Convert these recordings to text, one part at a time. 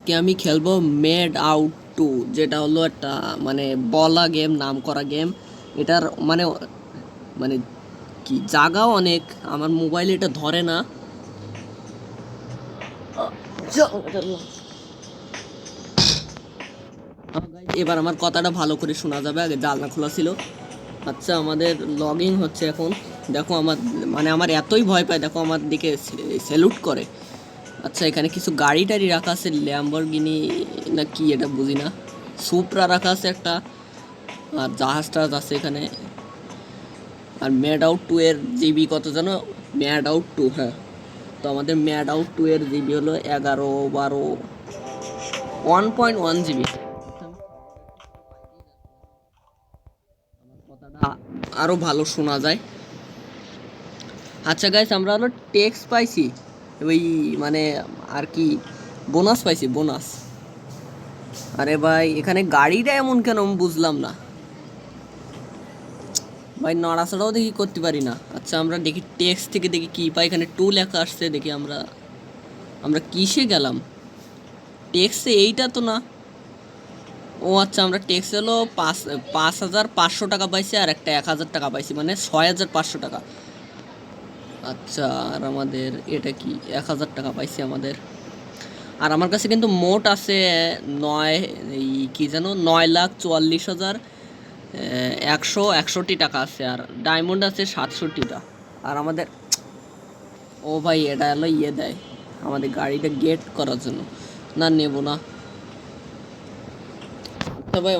কি আমি খেলবো মেড আউট টু, যেটা হলো একটা মানে বলা গেম, নাম করা গেম। এটার মানে মানে কি জায়গাও অনেক, আমার মোবাইলে এটা ধরে না। এবার আমার কথাটা ভালো করে শোনা যাবে, আগে জানলা খোলা ছিল। আচ্ছা, আমাদের লগ ইন হচ্ছে এখন। দেখো আমার মানে আমার এতই ভয় পায়, দেখো আমার দিকে স্যালুট করে। আচ্ছা, এখানে কিছু গাড়ি টাড়ি রাখা আছে, ল্যাম্বরগিনি না কি এটা বুঝি না। সুপ্রা রাখা আছে একটা, আর জাহাজ টাহাজ আছে এখানে। আর ম্যাড আউট টু এর জিবি কত যেন, ম্যাড আউট টু, হ্যাঁ। তো আমাদের ম্যাড আউট টু এর জিবি হলো 11 12, 1.1 জিবি। কথাটা আরও ভালো শোনা যায়। আচ্ছা গাইস, আমরা হলো টেক্সট পাইছি, ওই মানে আর কি বোনাস পাইছি, বোনাস। আরে ভাই, এখানে গাড়িটা এমন কেন আমি বুঝলাম না ভাই, নড়াচড়াও দেখি করতে পারি না। আচ্ছা, আমরা দেখি টেক্সট থেকে দেখি কি পাই, এখানে টু লেখা আসছে, দেখি আমরা আমরা কিসে গেলাম। টেক্সে এইটা তো না। ও আচ্ছা, আমরা টেক্স হলো 5,500 টাকা পাইছি, আর একটা 1,000 টাকা পাইছি, মানে 6,500 টাকা। আচ্ছা, আর আমাদের এটা কি 1,000 টাকা পাইছি আমাদের। আর আমার কাছে কিন্তু মোট আছে নয়, এই কি যেন 9,44,161 টাকা আছে, আর ডায়মন্ড আছে 67টা। আর আমাদের, ও ভাই এটা হলো ইয়ে দেয় আমাদের গাড়িটা গেট করার জন্য। না, নেব না। তবে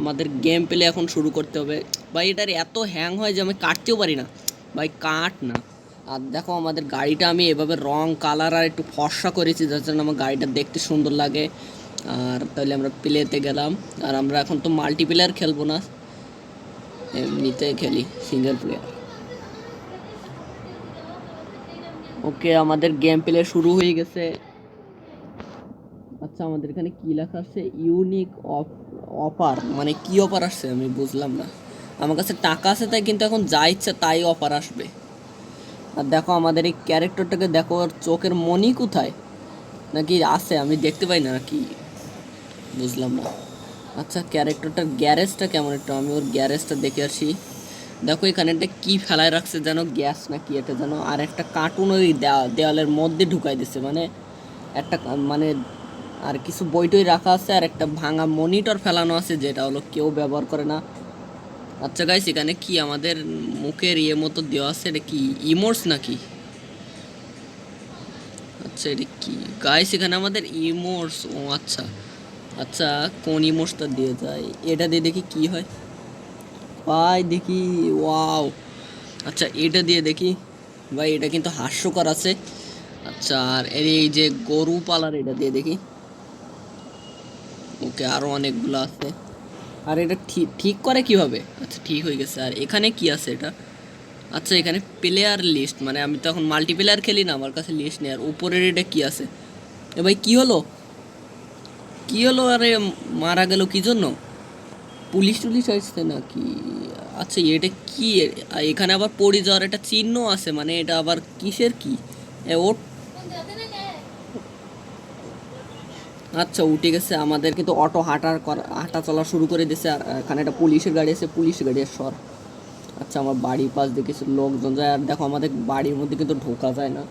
আমাদের গেম প্লে এখন শুরু করতে হবে। ভাই এটার এত হ্যাং হয় যে আমি কাটতেও পারি না ভাই, কাট না। আর দেখো আমাদের গাড়িটা আমি এভাবে রং কালার আর একটু ফর্সা করেছি, যার জন্য আমার গাড়িটা দেখতে সুন্দর লাগে। আর তাহলে আমরা প্লেতে গেলাম। আর আমরা এখন তো মাল্টিপ্লেয়ার খেলবো না, এমনিতে খেলি সিঙ্গেল প্লেয়ার। ওকে, আমাদের গেম প্লে শুরু হয়ে গেছে। আচ্ছা, আমাদের এখানে কি লেখা আছে, ইউনিক অফার, মানে কি অফার আসছে আমি বুঝলাম না। আমার কাছে টাকা আছে তাই, কিন্তু এখন যা ইচ্ছা তাই অফার আসবে। আর দেখো আমাদের এই ক্যারেক্টারটাকে দেখো, ওর চোখের মনি কোথায়, নাকি আছে আমি দেখতে পাই না নাকি, বুঝলাম না। আচ্ছা, ক্যারেক্টারটার গ্যারেজটা কেমন, একটু আমি ওর গ্যারেজটা দেখে আসি। দেখো এখানে একটা কি ফেলায় রাখছে যেন, গ্যাস না কি এটা যেন, আর একটা কার্টুন ওই দেওয়ালের মধ্যে ঢুকাই দিচ্ছে, মানে একটা মানে আর কিছু বইটই রাখা আছে, আর একটা ভাঙা মনিটর ফেলানো আছে, যেটা হলো কেউ ব্যবহার করে না। আচ্ছা গাইস, এখানে কি আমাদের মুখের ইয়ে মতো দেওয়া আছে, এটা কি ইমোটস নাকি? আচ্ছা, এটা কি গাইস, এখানে আমাদের ইমোটস, ও আচ্ছা। আচ্ছা, কোন ইমোটসটা দিয়ে যায়, এটা দিয়ে দেখি কি হয়। ভাই দেখি, ওয়াও। আচ্ছা, এটা দিয়ে দেখি। ভাই এটা কিন্তু হাস্যকর আছে। আচ্ছা, আর এই যে গরু পালার, এটা দিয়ে দেখি। ওকে, আরও অনেকগুলো আছে। আর এটা ঠিক ঠিক করে কিভাবে? আচ্ছা, ঠিক হয়ে গেছে। আর এখানে কি আছে এটা? আচ্ছা, এখানে প্লেয়ার লিস্ট, মানে আমি তো এখন মাল্টিপ্লেয়ার খেলি না, আমার কাছে লিস্ট নেই। আর উপরের এটা কি আছে? এ ভাই কি হলো, কি হলো? আরে মারা গেল কি জন্য? পুলিশ টুলিশ আসছে নাকি? আচ্ছা, এটা কি? এখানে আবার পড়ে যাওয়ার একটা চিহ্ন আছে, মানে এটা আবার কিসের কি? ও আচ্ছা, উঠে গেছে। আমাদের কিন্তু অটো হাঁটা চলা শুরু করে দিয়েছে। আর এখানে একটা পুলিশের গাড়ি আছে, পুলিশ গাড়ির সর। আচ্ছা, আমার বাড়ির পাশ দিয়ে কিছু লোকজন যায়, আর দেখো আমাদের বাড়ির মধ্যে কিন্তু ঢোকা যায় না।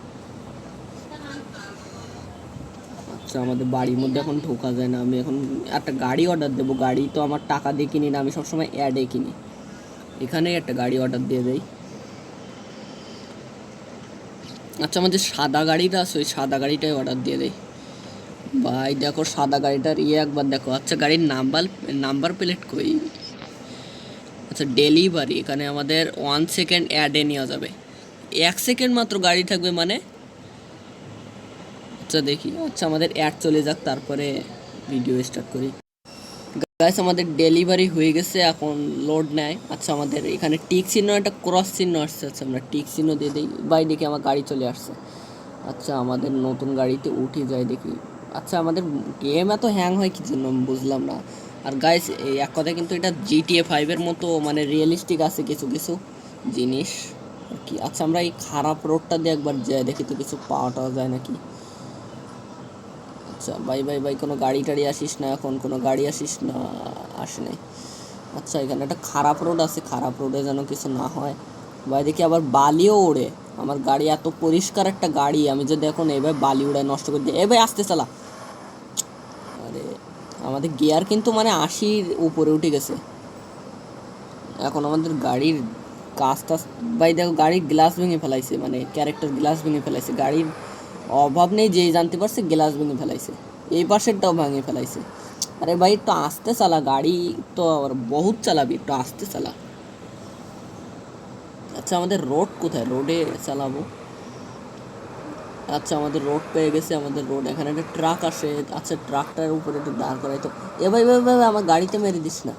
আচ্ছা, আমাদের বাড়ির মধ্যে এখন ঢোকা যায় না। আমি এখন একটা গাড়ি অর্ডার দেবো। গাড়ি তো আমার টাকা দিয়ে কিনি না, আমি সবসময় অ্যাডে কিনি। এখানে একটা গাড়ি অর্ডার দিয়ে দেই। আচ্ছা, আমাদের সাদা গাড়িটা আছে, ওই সাদা গাড়িটাই অর্ডার দিয়ে দেয়। ভাই দেখো সাদা গাড়িটার ইয়ে একবার দেখো। আচ্ছা, গাড়ির নাম্বার নাম্বার প্লেট কই? আচ্ছা, ডেলিভারি, এখানে আমাদের 1 সেকেন্ড অ্যাডে নেওয়া যাবে, 1 সেকেন্ড মাত্র গাড়ি থাকবে মানে। আচ্ছা দেখি, আচ্ছা আমাদের অ্যাড চলে যাক, তারপরে ভিডিও স্টার্ট করি। গাইস, আমাদের ডেলিভারি হয়ে গেছে, এখন লোড নেয়। আচ্ছা, আমাদের এখানে টিক চিহ্ন, একটা ক্রস চিহ্ন আসছে। আচ্ছা, আমরা টিক চিহ্ন দিয়ে দিই। বাই, দেখি আমার গাড়ি চলে আসছে। আচ্ছা, আমাদের নতুন গাড়িতে উঠে যায় দেখি। আচ্ছা, আমাদের গেম এত হ্যাং হয় কি জন্য আমি বুঝলাম না। আর গাইস, এই এক কথায় কিন্তু এটা GTA 5-এর মতো, মানে রিয়েলিস্টিক আছে কিছু কিছু জিনিস আর কি। আচ্ছা, আমরা এই খারাপ রোডটা দিয়ে একবার যাই দেখি তো কিছু পাওয়া টাওয়া যায় নাকি। আচ্ছা ভাই ভাই ভাই, কোনো গাড়ি টাড়ি আসিস না এখন, কোনো গাড়ি আসিস না। আসে নাই। আচ্ছা এখানে একটা খারাপ রোড আছে, খারাপ রোডে যেন কিছু না হয়। ভাই দেখি আবার বালিও ওড়ে। আমার গাড়ি এত পরিষ্কার একটা গাড়ি, আমি যদি এখন এবার বালি উড়ায় নষ্ট করে দিই। এ ভাই আসতে চালা। আরে আমাদের গিয়ার কিন্তু মানে 80-র উপরে উঠে গেছে। এখন আমাদের গাড়ির কাজ টাজ, ভাই দেখো গাড়ির গ্লাস ভেঙে ফেলাইছে, মানে ক্যারেক্টার গ্লাস ভেঙে ফেলাইছে। গাড়ির অভাব নেই, যেই জানতে পারছে গ্লাস ভেঙে ফেলাইছে। এই পাশেরটাও ভেঙে ফেলাইছে। আরে ভাই একটু আস্তে চালা, গাড়ি তো আবার বহুত চালাবি, একটু আস্তে চালা। আচ্ছা আমাদের রোড কোথায়, রোডে চালাবো। আচ্ছা আমাদের রোড পেয়ে গেছে, আমাদের রোড। এখানে একটা ট্রাক আসে। আচ্ছা ট্রাকটার উপরে একটু দাঁড় করাই তো। এ ভাই ভাই ভাই ভাই, আমার গাড়িতে মেরে দিস না।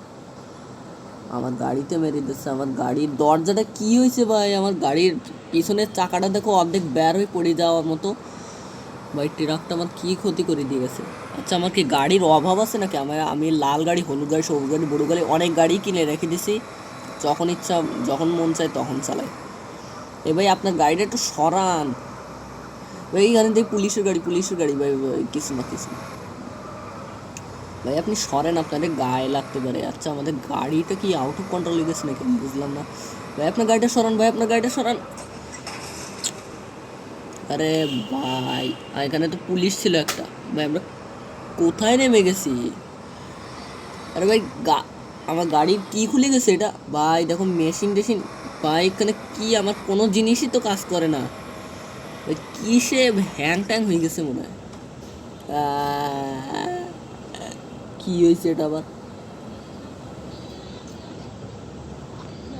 আমার গাড়িতে মেরে দিচ্ছে। আমার গাড়ির দরজাটা কি হয়েছে ভাই, আমার গাড়ির পিছনের চাকাটা দেখো অর্ধেক বের হয়ে পড়ে যাওয়ার মতো। ভাই ট্রাকটা আমার কী ক্ষতি করে দিয়ে গেছে। আচ্ছা আমার কি গাড়ির অভাব আছে নাকি, আমি লাল গাড়ি, হলুদ গাড়ি, সবুজ গাড়ি, বড় গাড়ি অনেক গাড়ি কিনে রেখে দিছি, যখন ইচ্ছা যখন মন চায় তখন চালাই। এ ভাই আপনার গাড়িটা একটু সরান ভাই, এইখানে দেখি পুলিশের গাড়ি, পুলিশের গাড়ি। ভাই ভাই কিছু না কিছু না ভাই, আপনি সরেন, আপনাদের গায়ে লাগতে পারে। আচ্ছা আমাদের গাড়িটা কি আউট অফ কন্ট্রোল হয়ে গেছে নাকি, বুঝলাম না। ভাই আপনার গাড়িটা সরান, ভাই আপনার গাড়িটা সরান। আরে ভাই এখানে তো পুলিশ ছিল একটা। ভাই আমরা কোথায় নেমে গেছি। আরে ভাই আমার গাড়ির কি খুলে গেছে এটা। ভাই দেখো মেশিন টেশিন। ভাই এখানে কি, আমার কোনো জিনিসই তো কাজ করে না ভাই, কিসে হ্যাং ট্যাং হয়ে গেছে মনে হয়। কি হয়েছে এটা আবার।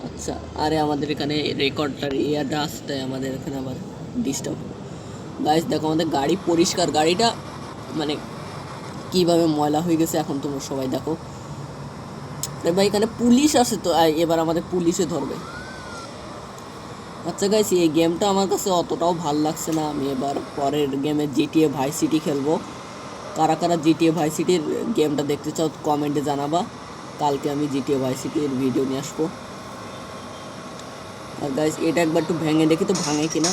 আচ্ছা আরে আমাদের এখানে রেকর্ডটার ইয়াটা আসতে, আমাদের এখানে আবার ডিস্টার্ব। গাইস দেখো আমাদের গাড়ি পরিষ্কার, গাড়িটা মানে কিভাবে ময়লা হয়ে গেছে এখন তোমরা সবাই দেখো। ভাই এখানে পুলিশ আছে তো, এবার আমাদের পুলিশে ধরবে। আচ্ছা গাইস এই গেমটা আমার কাছে অতটাও ভাল লাগছে না, আমি এবার পরের গেমে জিটিএ ভাই সিটি খেলবো। কারা কারা জিটিএ ভাই সিটির গেমটা দেখতে চাও কমেন্টে জানাবা, কালকে আমি জিটিএ ভাই সিটির ভিডিও নিয়ে আসবো। আর গাইস এটা একবার একটু ভেঙে দেখি তো ভাঙে কিনা।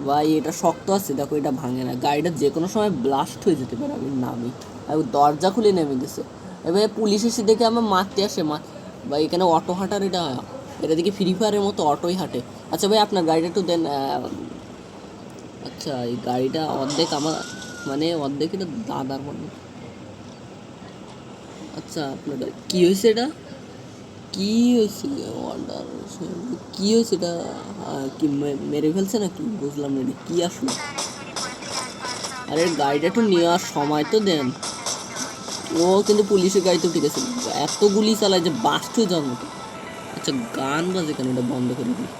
ভাই এটা শক্ত আছে দেখো, এটা ভাঙে না। গাড়িটা যে কোনো সময় ব্লাস্ট হয়ে যেতে পারে, আমি নামি আর দরজা খুলে নেমে গেছে। এবার পুলিশ এসে দেখে আমার মারতে আসে। ভাই এখানে অটো হাঁটার এটা দেখি ফ্রি ফায়ারের মতো অটোই হাঁটে। আচ্ছা ভাই আপনার গাড়িটা একটু দেন। আচ্ছা এই গাড়িটা অর্ধেক আমার, মানে অর্ধেক এটা দাদার মনে। আচ্ছা আপনার কী হয়েছে এটা, কী হয়েছে অর্ডার, কী হয়েছে এটা, কি মেরে ফেলছে নাকি, বুঝলাম না এটা কী আসলো। আরে গাড়িটা একটু নেওয়ার সময় তো দেন। ও কিন্তু পুলিশের গাড়িতে ঠিক আছে, এত গুলি চালায় যে বাস্ট হয়ে যাওয়ার মতো। আচ্ছা গান বাজে কেন, এটা বন্ধ করে দিই।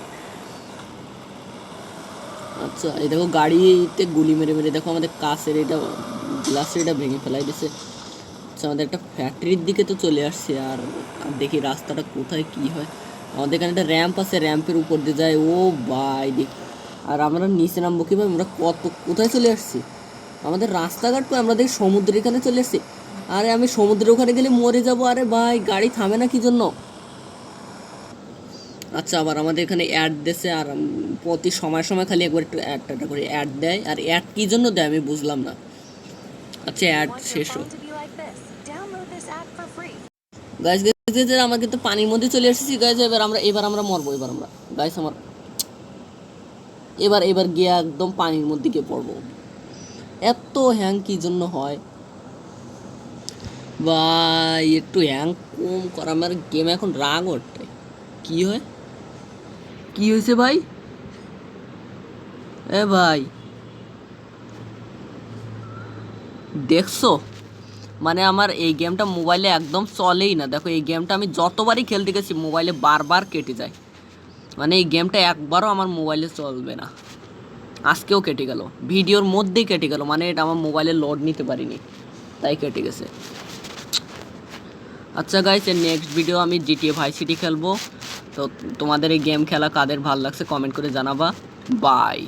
আচ্ছা এই দেখো গাড়িতে গুলি মেরে মেরে দেখো আমাদের কাছের এটা গ্লাসের এটা ভেঙে ফেলাই দিছে। আচ্ছা আমাদের একটা ফ্যাক্টরির দিকে তো চলে আসছে। আর দেখি রাস্তাটা কোথায় কি হয়। আমাদের এখানে একটা র্যাম্প আছে, র্যাম্পের উপর দিয়ে যায়। ও ভাই দেখি, আর আমরা নিচে নামবো কীভাবে, আমরা কোথায় চলে আসছি। আমাদের রাস্তাঘাট তো, আমরা দেখি সমুদ্রের এখানে চলে এসছি। আরে আমি সমুদ্রের ওখানে গেলে মরে যাব। আরে ভাই গাড়ি থামে না কি জন্য। আচ্ছা আবার আমাদের এখানে অ্যাড দিয়েছে, আর প্রতি সময় সময় খালি একবার একটু একটা করে অ্যাড দেয়। আর অ্যাড কী জন্য দেয় আমি বুঝলাম না। আচ্ছা অ্যাড শেষ হোক। গাইস গাইস আমরা কিন্তু পানির মধ্যে চলে এসেছি গাইস। এবার আমরা মরবো। এবার আমরা গাইস আমার এবার গিয়ে একদম পানির মধ্যে গিয়ে পড়বো। এত হ্যাং কি জন্য হয় ভাই, একটু হ্যাং কম করা। আমার গেম এখন রাগ ওঠে। কি হয়, কি হয়েছে ভাই। এ ভাই দেখছো, মানে আমার এই গেমটা মোবাইলে একদম চলেই না। দেখো এই গেমটা আমি যতবারই খেলতে গেছি মোবাইলে বারবার কেটে যায়। মানে এই গেমটা একবারও আমার মোবাইলে চলবে না। আজকেও কেটে গেল, ভিডিওর মধ্যেই কেটে গেল। মানে এটা আমার মোবাইলে লোড নিতে পারিনি, তাই কেটে গেছে। আচ্ছা গাইস এর নেক্সট ভিডিও আমি জিটিএ ভাই সিটি খেলবো। তো তোমাদের এই গেম খেলা কাদের ভালো লাগছে কমেন্ট করে জানাবা। বাই।